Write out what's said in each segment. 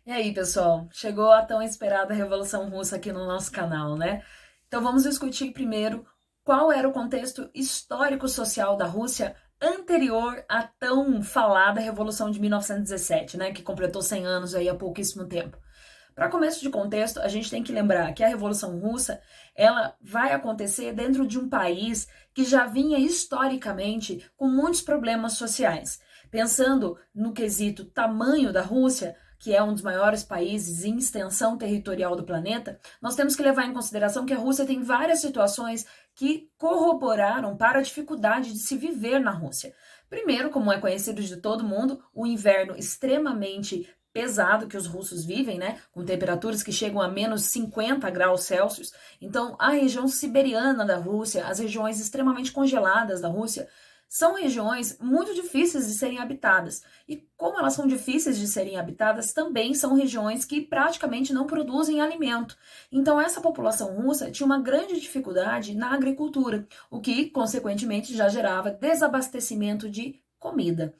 E aí, pessoal? Chegou a tão esperada Revolução Russa aqui no nosso canal, né? Então vamos discutir primeiro qual era o contexto histórico-social da Rússia anterior à tão falada Revolução de 1917, né, que completou 100 anos aí há pouquíssimo tempo. Para começo de contexto, a gente tem que lembrar que a Revolução Russa, ela vai acontecer dentro de um país que já vinha historicamente com muitos problemas sociais. Pensando no quesito tamanho da Rússia, que é um dos maiores países em extensão territorial do planeta, nós temos que levar em consideração que a Rússia tem várias situações que corroboraram para a dificuldade de se viver na Rússia. Primeiro, como é conhecido de todo mundo, o inverno extremamente pesado que os russos vivem, né, com temperaturas que chegam a menos 50 graus Celsius. Então, a região siberiana da Rússia, as regiões extremamente congeladas da Rússia, são regiões muito difíceis de serem habitadas. E como elas são difíceis de serem habitadas, também são regiões que praticamente não produzem alimento. Então, essa população russa tinha uma grande dificuldade na agricultura, o que, consequentemente, já gerava desabastecimento de comida.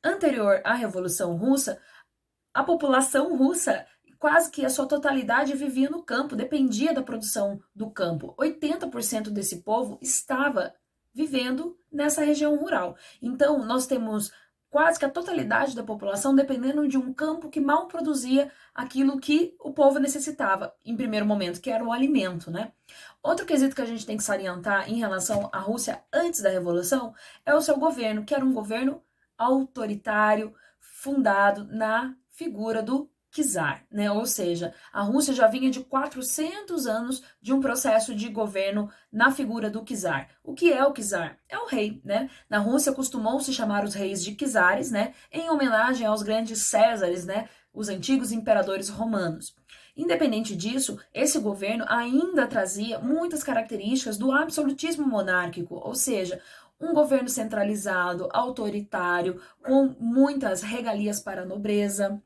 Anterior à Revolução Russa, a população russa, quase que a sua totalidade, vivia no campo, dependia da produção do campo. 80% desse povo estava vivendo nessa região rural. Então, nós temos quase que a totalidade da população dependendo de um campo que mal produzia aquilo que o povo necessitava, em primeiro momento, que era o alimento, né? Outro quesito que a gente tem que salientar em relação à Rússia antes da Revolução é o seu governo, que era um governo autoritário, fundado na figura do czar, né? Ou seja, a Rússia já vinha de 400 anos de um processo de governo na figura do czar. O que é o czar? É o rei, né? Na Rússia costumou-se chamar os reis de czares, né? Em homenagem aos grandes césares, né? Os antigos imperadores romanos. Independente disso, esse governo ainda trazia muitas características do absolutismo monárquico, ou seja, um governo centralizado, autoritário, com muitas regalias para a nobreza.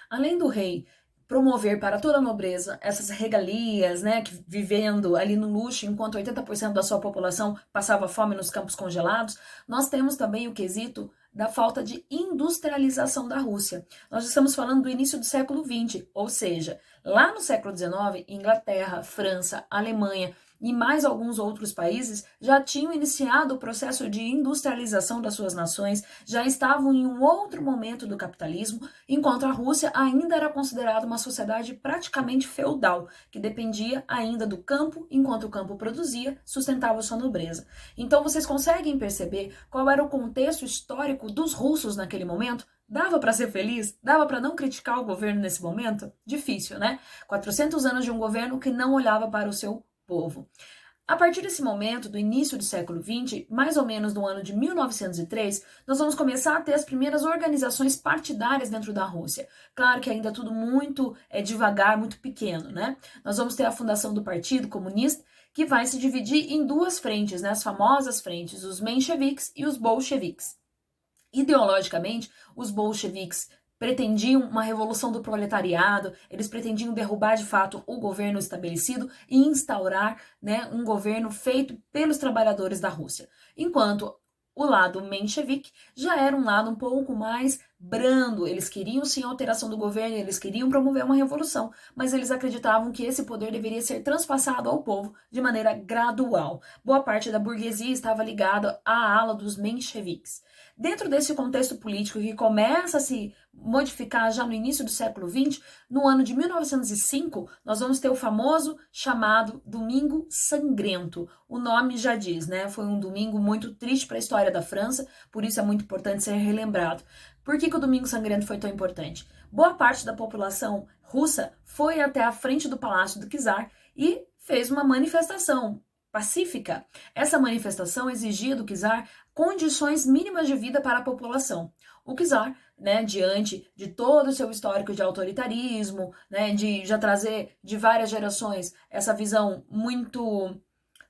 Além do rei promover para toda a nobreza essas regalias, né, que vivendo ali no luxo, enquanto 80% da sua população passava fome nos campos congelados, nós temos também o quesito da falta de industrialização da Rússia. Nós estamos falando do início do século XX, ou seja, lá no século XIX, Inglaterra, França, Alemanha e mais alguns outros países já tinham iniciado o processo de industrialização das suas nações, já estavam em um outro momento do capitalismo, enquanto a Rússia ainda era considerada uma sociedade praticamente feudal, que dependia ainda do campo, enquanto o campo produzia, sustentava sua nobreza. Então vocês conseguem perceber qual era o contexto histórico dos russos naquele momento? Dava para ser feliz? Dava para não criticar o governo nesse momento? Difícil, né? 400 anos de um governo que não olhava para o seu povo. A partir desse momento, do início do século XX, mais ou menos no ano de 1903, nós vamos começar a ter as primeiras organizações partidárias dentro da Rússia. Claro que ainda tudo muito devagar, muito pequeno, né? Nós vamos ter a fundação do Partido Comunista, que vai se dividir em duas frentes, né? As famosas frentes, os mencheviques e os bolcheviques. Ideologicamente, os bolcheviques pretendiam uma revolução do proletariado, eles pretendiam derrubar de fato o governo estabelecido e instaurar, né, um governo feito pelos trabalhadores da Rússia. Enquanto o lado menchevique já era um lado um pouco mais brando, eles queriam sim a alteração do governo, eles queriam promover uma revolução, mas eles acreditavam que esse poder deveria ser transpassado ao povo de maneira gradual. Boa parte da burguesia estava ligada à ala dos mencheviques. Dentro desse contexto político que começa a se modificar já no início do século XX, no ano de 1905, nós vamos ter o famoso chamado Domingo Sangrento. O nome já diz, né? Foi um domingo muito triste para a história da França, por isso é muito importante ser relembrado. Por que o Domingo Sangrento foi tão importante? Boa parte da população russa foi até a frente do palácio do czar e fez uma manifestação pacífica. Essa manifestação exigia do czar condições mínimas de vida para a população. O czar, né, diante de todo o seu histórico de autoritarismo, né, de já trazer de várias gerações essa visão muito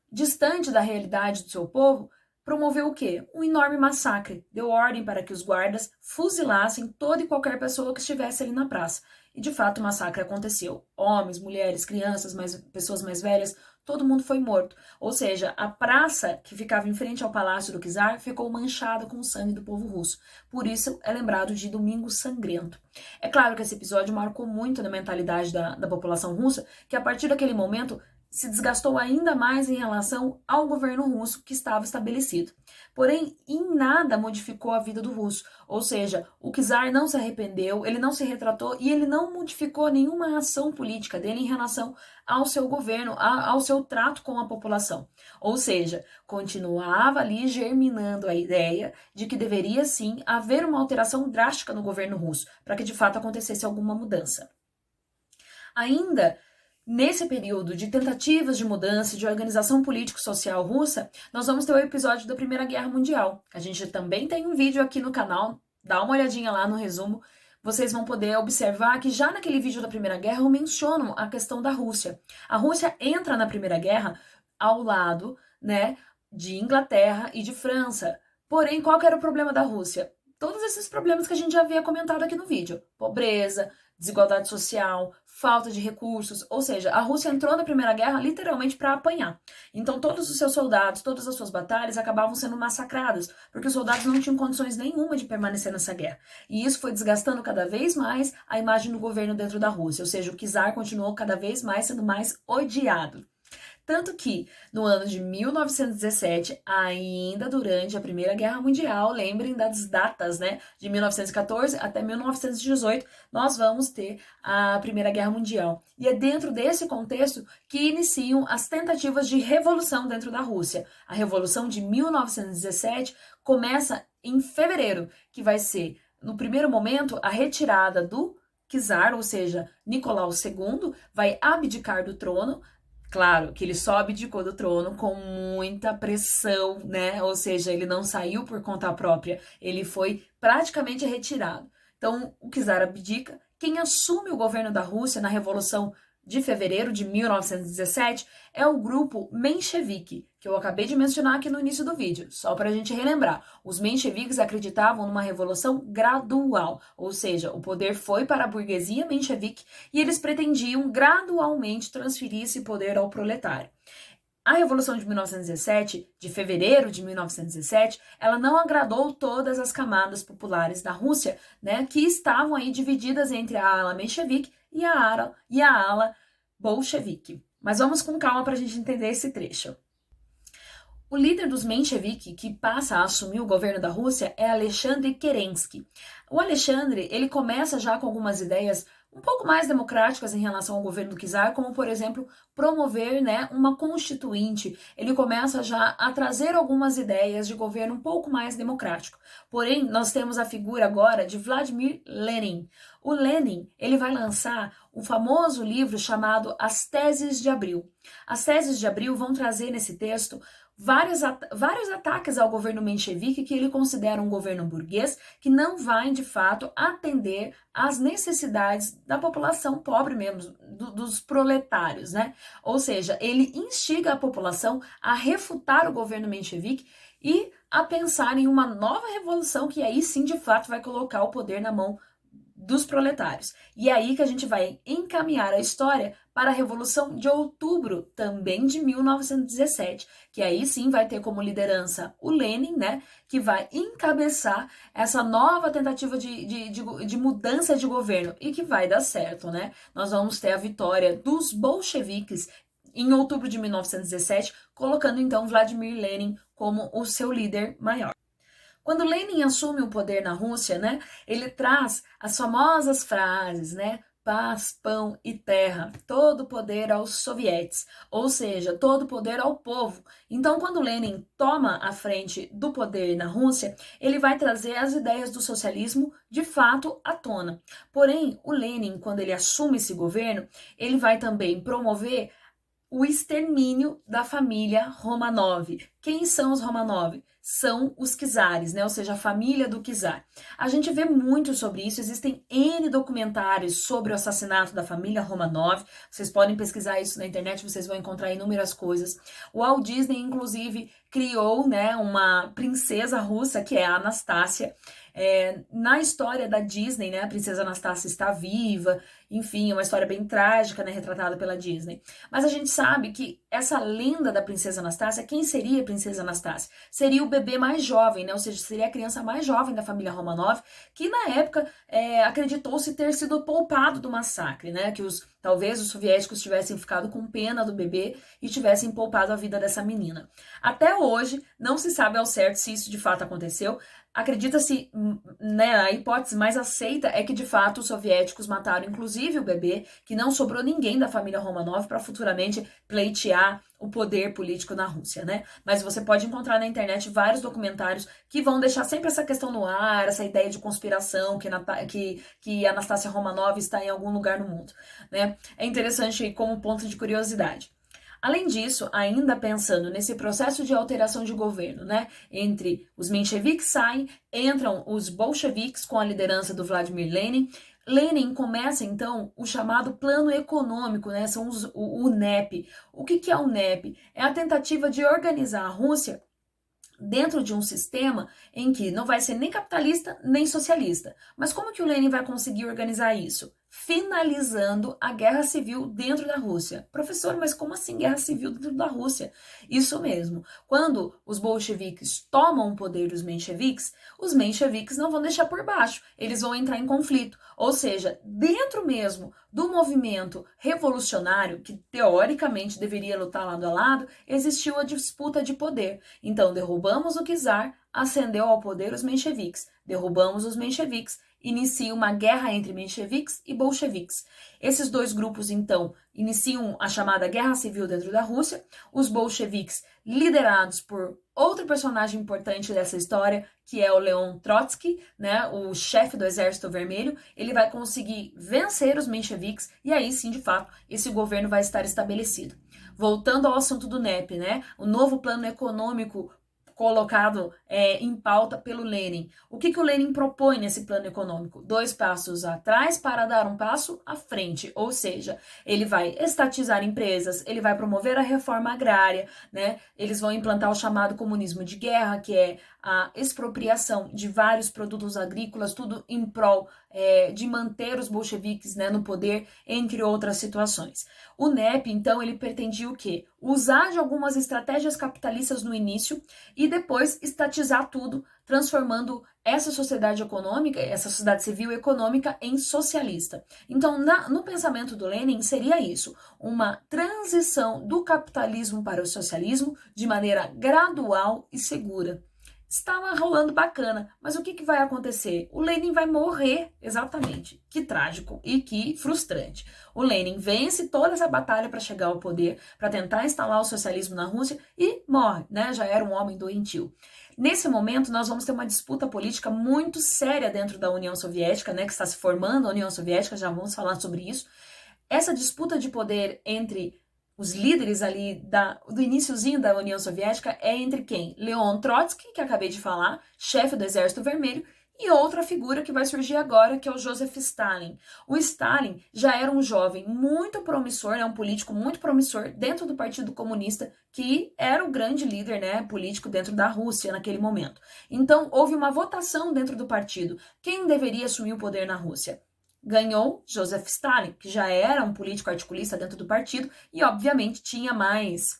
distante da realidade do seu povo, promoveu o quê? Um enorme massacre. Deu ordem para que os guardas fuzilassem toda e qualquer pessoa que estivesse ali na praça. E de fato o massacre aconteceu. Homens, mulheres, crianças, pessoas mais velhas, todo mundo foi morto. Ou seja, a praça que ficava em frente ao palácio do czar ficou manchada com o sangue do povo russo. Por isso é lembrado de Domingo Sangrento. É claro que esse episódio marcou muito na mentalidade da população russa, que a partir daquele momento se desgastou ainda mais em relação ao governo russo que estava estabelecido. Porém, em nada modificou a vida do russo, ou seja, o czar não se arrependeu, ele não se retratou e ele não modificou nenhuma ação política dele em relação ao seu governo, ao seu trato com a população. Ou seja, continuava ali germinando a ideia de que deveria sim haver uma alteração drástica no governo russo, para que de fato acontecesse alguma mudança. Ainda nesse período de tentativas de mudança de organização político-social russa, nós vamos ter o episódio da Primeira Guerra Mundial. A gente também tem um vídeo aqui no canal, dá uma olhadinha lá no resumo, vocês vão poder observar que já naquele vídeo da Primeira Guerra eu menciono a questão da Rússia. A Rússia entra na Primeira Guerra ao lado, né, de Inglaterra e de França. Porém, qual que era o problema da Rússia? Todos esses problemas que a gente já havia comentado aqui no vídeo. Pobreza, desigualdade social, falta de recursos, ou seja, a Rússia entrou na Primeira Guerra literalmente para apanhar. Então todos os seus soldados, todas as suas batalhas acabavam sendo massacradas, porque os soldados não tinham condições nenhuma de permanecer nessa guerra. E isso foi desgastando cada vez mais a imagem do governo dentro da Rússia, ou seja, o czar continuou cada vez mais sendo mais odiado. Tanto que, no ano de 1917, ainda durante a Primeira Guerra Mundial, lembrem das datas, né? De 1914 até 1918, nós vamos ter a Primeira Guerra Mundial. E é dentro desse contexto que iniciam as tentativas de revolução dentro da Rússia. A Revolução de 1917 começa em fevereiro, que vai ser, no primeiro momento, a retirada do czar, ou seja, Nicolau II, vai abdicar do trono. Claro que ele só abdicou do trono com muita pressão, né? Ou seja, ele não saiu por conta própria, ele foi praticamente retirado. Então, o czar abdica. Quem assume o governo da Rússia na Revolução de Fevereiro de 1917 é o grupo menchevique, que eu acabei de mencionar aqui no início do vídeo, só para a gente relembrar. Os mencheviques acreditavam numa revolução gradual, ou seja, o poder foi para a burguesia menchevique e eles pretendiam gradualmente transferir esse poder ao proletário. A Revolução de 1917, de fevereiro de 1917, ela não agradou todas as camadas populares da Rússia, né, que estavam aí divididas entre a ala menchevique e a ala bolchevique. Mas vamos com calma para a gente entender esse trecho. O líder dos menchevique que passa a assumir o governo da Rússia é Alexandre Kerensky. O Alexandre, ele começa já com algumas ideias um pouco mais democráticas em relação ao governo do czar, como, por exemplo, promover, né, uma constituinte. Ele começa já a trazer algumas ideias de governo um pouco mais democrático. Porém, nós temos a figura agora de Vladimir Lenin. O Lenin, ele vai lançar um famoso livro chamado As Teses de Abril. As Teses de Abril vão trazer nesse texto vários ataques ao governo menchevique que ele considera um governo burguês que não vai, de fato, atender às necessidades da população pobre mesmo, dos proletários, né? Ou seja, ele instiga a população a refutar o governo menchevique e a pensar em uma nova revolução que aí sim, de fato, vai colocar o poder na mão dos proletários. E é aí que a gente vai encaminhar a história para a Revolução de Outubro, também de 1917, que aí sim vai ter como liderança o Lenin, né, que vai encabeçar essa nova tentativa de mudança de governo e que vai dar certo, né? Nós vamos ter a vitória dos bolcheviques em outubro de 1917, colocando então Vladimir Lenin como o seu líder maior. Quando Lenin assume o poder na Rússia, né, ele traz as famosas frases, né, paz, pão e terra, todo poder aos sovietes, ou seja, todo poder ao povo. Então, quando Lenin toma a frente do poder na Rússia, ele vai trazer as ideias do socialismo de fato à tona. Porém, o Lenin, quando ele assume esse governo, ele vai também promover o extermínio da família Romanov. Quem são os Romanov? São os czares, né? Ou seja, a família do czar. A gente vê muito sobre isso, existem N documentários sobre o assassinato da família Romanov, vocês podem pesquisar isso na internet, vocês vão encontrar inúmeras coisas. O Walt Disney, inclusive, criou, né, uma princesa russa, que é a Anastácia. Na história da Disney, né, a princesa Anastácia está viva, enfim, é uma história bem trágica, né, retratada pela Disney. Mas a gente sabe que essa lenda da princesa Anastácia, quem seria a princesa Anastácia? Seria o bebê mais jovem, né? Ou seja, seria a criança mais jovem da família Romanov, que na época acreditou-se ter sido poupado do massacre, né? Que talvez os soviéticos tivessem ficado com pena do bebê e tivessem poupado a vida dessa menina. Até hoje, não se sabe ao certo se isso de fato aconteceu. Acredita-se, né, a hipótese mais aceita é que de fato os soviéticos mataram inclusive o bebê, que não sobrou ninguém da família Romanov para futuramente pleitear o poder político na Rússia, né? Mas você pode encontrar na internet vários documentários que vão deixar sempre essa questão no ar, essa ideia de conspiração, que Anastácia Romanov está em algum lugar no mundo, né? É interessante como ponto de curiosidade. Além disso, ainda pensando nesse processo de alteração de governo, né, entre os mencheviques saem, entram os bolcheviques com a liderança do Vladimir Lenin. Lenin começa, então, o chamado plano econômico, né, são o NEP. O que é o NEP? É a tentativa de organizar a Rússia dentro de um sistema em que não vai ser nem capitalista nem socialista. Mas como que o Lenin vai conseguir organizar isso? Finalizando a guerra civil dentro da Rússia. Professor, mas como assim guerra civil dentro da Rússia? Isso mesmo. Quando os bolcheviques tomam o poder dos mencheviques, os mencheviques não vão deixar por baixo. Eles vão entrar em conflito. Ou seja, dentro mesmo do movimento revolucionário, que teoricamente deveria lutar lado a lado, existiu a disputa de poder. Então, derrubamos o czar, ascendeu ao poder os mencheviques. Derrubamos os mencheviques, inicia uma guerra entre mencheviques e bolcheviques. Esses dois grupos, então, iniciam a chamada Guerra Civil dentro da Rússia. Os bolcheviques, liderados por outro personagem importante dessa história, que é o Leon Trotsky, né, o chefe do Exército Vermelho, ele vai conseguir vencer os mencheviques e aí sim, de fato, esse governo vai estar estabelecido. Voltando ao assunto do NEP, né, o novo plano econômico colocado em pauta pelo Lenin. O que o Lenin propõe nesse plano econômico? 2 passos atrás para dar um passo à frente, ou seja, ele vai estatizar empresas, ele vai promover a reforma agrária, né? Eles vão implantar o chamado comunismo de guerra, que é a expropriação de vários produtos agrícolas, tudo em prol de manter os bolcheviques, né, no poder, entre outras situações. O NEP, então, ele pretendia o quê? Usar de algumas estratégias capitalistas no início e depois estatizar tudo, transformando essa sociedade econômica, essa sociedade civil econômica em socialista. Então, no pensamento do Lenin, seria isso, uma transição do capitalismo para o socialismo de maneira gradual e segura. Estava rolando bacana, mas o que vai acontecer? O Lenin vai morrer, exatamente. Que trágico e que frustrante. O Lenin vence toda essa batalha para chegar ao poder, para tentar instalar o socialismo na Rússia e morre, né? Já era um homem doentio. Nesse momento, nós vamos ter uma disputa política muito séria dentro da União Soviética, né? Que está se formando a União Soviética, já vamos falar sobre isso. Essa disputa de poder entre os líderes ali do iniciozinho da União Soviética é entre quem? Leon Trotsky, que acabei de falar, chefe do Exército Vermelho, e outra figura que vai surgir agora, que é o Joseph Stalin. O Stalin já era um jovem muito promissor, né, um político muito promissor dentro do Partido Comunista, que era o grande líder, né, político dentro da Rússia naquele momento. Então, houve uma votação dentro do partido. Quem deveria assumir o poder na Rússia? Ganhou Joseph Stalin, que já era um político articulista dentro do partido e, obviamente, tinha mais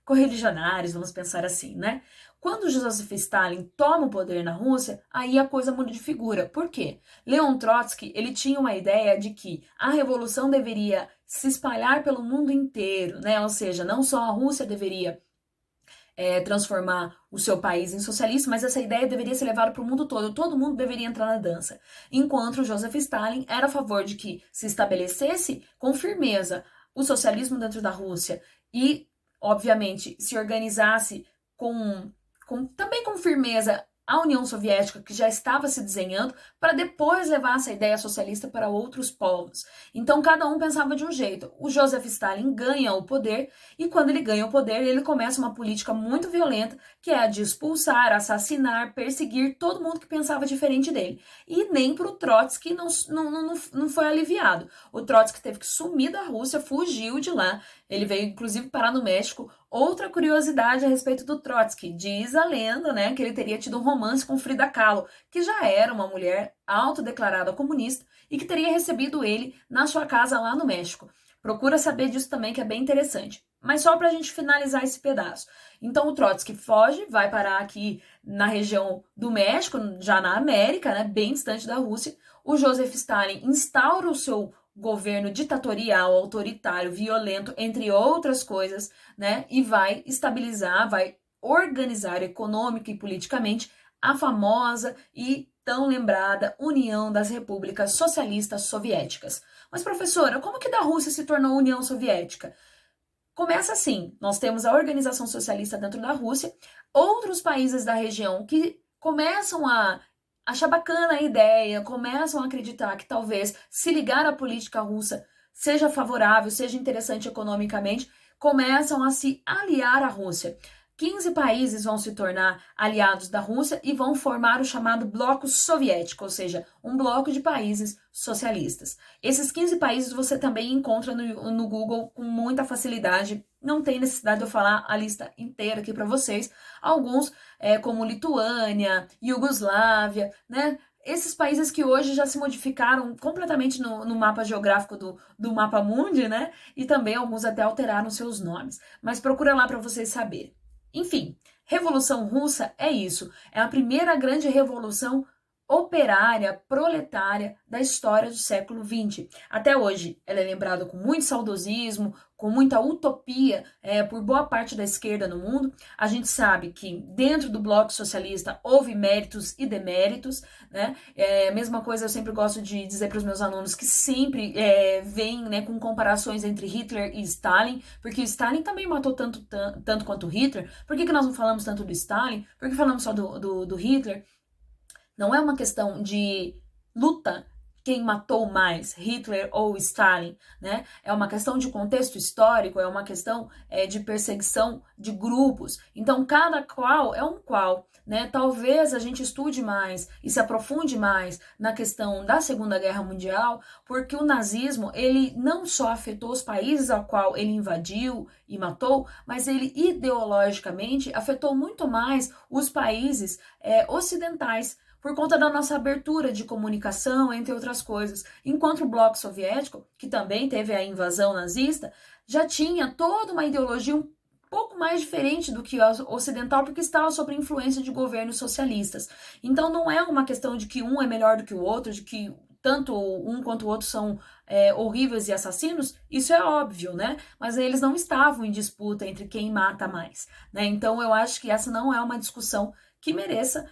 correligionários, vamos pensar assim, né? Quando Joseph Stalin toma o poder na Rússia, aí a coisa muda de figura. Por quê? Leon Trotsky, ele tinha uma ideia de que a revolução deveria se espalhar pelo mundo inteiro, né? Ou seja, não só a Rússia deveria transformar o seu país em socialista, mas essa ideia deveria ser levada para o mundo todo mundo deveria entrar na dança. Enquanto Joseph Stalin era a favor de que se estabelecesse com firmeza o socialismo dentro da Rússia e, obviamente, se organizasse também com firmeza a União Soviética, que já estava se desenhando, para depois levar essa ideia socialista para outros povos. Então, cada um pensava de um jeito. O Joseph Stalin ganha o poder, e quando ele ganha o poder, ele começa uma política muito violenta, que é a de expulsar, assassinar, perseguir todo mundo que pensava diferente dele. E nem para o Trotsky não foi aliviado. O Trotsky teve que sumir da Rússia, fugiu de lá, ele veio inclusive parar no México. Outra curiosidade a respeito do Trotsky, diz a lenda, né, que ele teria tido um romance com Frida Kahlo, que já era uma mulher autodeclarada comunista e que teria recebido ele na sua casa lá no México. Procura saber disso também, que é bem interessante. Mas só para a gente finalizar esse pedaço. Então, o Trotsky foge, vai parar aqui na região do México, já na América, né, bem distante da Rússia. O Joseph Stalin instaura o seu governo ditatorial, autoritário, violento, entre outras coisas, né, e vai estabilizar, vai organizar econômica e politicamente a famosa e tão lembrada União das Repúblicas Socialistas Soviéticas. Mas, professora, como que da Rússia se tornou União Soviética? Começa assim, nós temos a organização socialista dentro da Rússia, outros países da região que começam a achar bacana a ideia, começam a acreditar que talvez se ligar à política russa seja favorável, seja interessante economicamente, começam a se aliar à Rússia. 15 países vão se tornar aliados da Rússia e vão formar o chamado Bloco Soviético, ou seja, um bloco de países socialistas. Esses 15 países você também encontra no Google com muita facilidade, não tem necessidade de eu falar a lista inteira aqui para vocês. Alguns, como Lituânia, Iugoslávia, né? Esses países que hoje já se modificaram completamente no mapa geográfico do mapa mundi, né? E também alguns até alteraram seus nomes. Mas procura lá para vocês saberem. Enfim, Revolução Russa é isso. É a primeira grande revolução operária, proletária da história do século XX. Até hoje, ela é lembrada com muito saudosismo, com muita utopia por boa parte da esquerda no mundo. A gente sabe que dentro do bloco socialista houve méritos e deméritos, né? Mesma coisa eu sempre gosto de dizer para os meus alunos que sempre vem, né, com comparações entre Hitler e Stalin, porque o Stalin também matou tanto quanto o Hitler. Por que nós não falamos tanto do Stalin? Por que falamos só do Hitler? Não é uma questão de luta quem matou mais, Hitler ou Stalin, né? É uma questão de contexto histórico, é uma questão de perseguição de grupos. Então, cada qual é um qual, né? Talvez a gente estude mais e se aprofunde mais na questão da Segunda Guerra Mundial, porque o nazismo, ele não só afetou os países ao qual ele invadiu e matou, mas ele ideologicamente afetou muito mais os países ocidentais, por conta da nossa abertura de comunicação, entre outras coisas. Enquanto o bloco soviético, que também teve a invasão nazista, já tinha toda uma ideologia um pouco mais diferente do que a ocidental, porque estava sob influência de governos socialistas. Então não é uma questão de que um é melhor do que o outro, de que tanto um quanto o outro são horríveis e assassinos, isso é óbvio, né? Mas eles não estavam em disputa entre quem mata mais, né? Então eu acho que essa não é uma discussão que mereça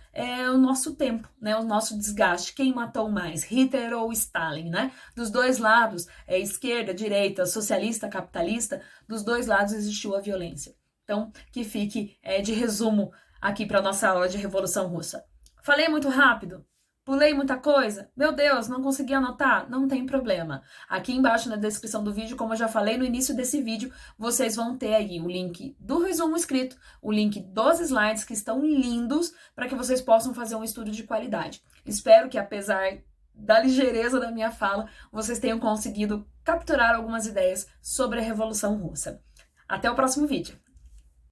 o nosso tempo, né, o nosso desgaste. Quem matou mais, Hitler ou Stalin, né? Dos dois lados, esquerda, direita, socialista, capitalista, dos dois lados existiu a violência. Então, que fique de resumo aqui para nossa aula de Revolução Russa. Falei muito rápido? Pulei muita coisa? Meu Deus, não consegui anotar? Não tem problema. Aqui embaixo na descrição do vídeo, como eu já falei no início desse vídeo, vocês vão ter aí o link do resumo escrito, o link dos slides que estão lindos para que vocês possam fazer um estudo de qualidade. Espero que, apesar da ligeireza da minha fala, vocês tenham conseguido capturar algumas ideias sobre a Revolução Russa. Até o próximo vídeo.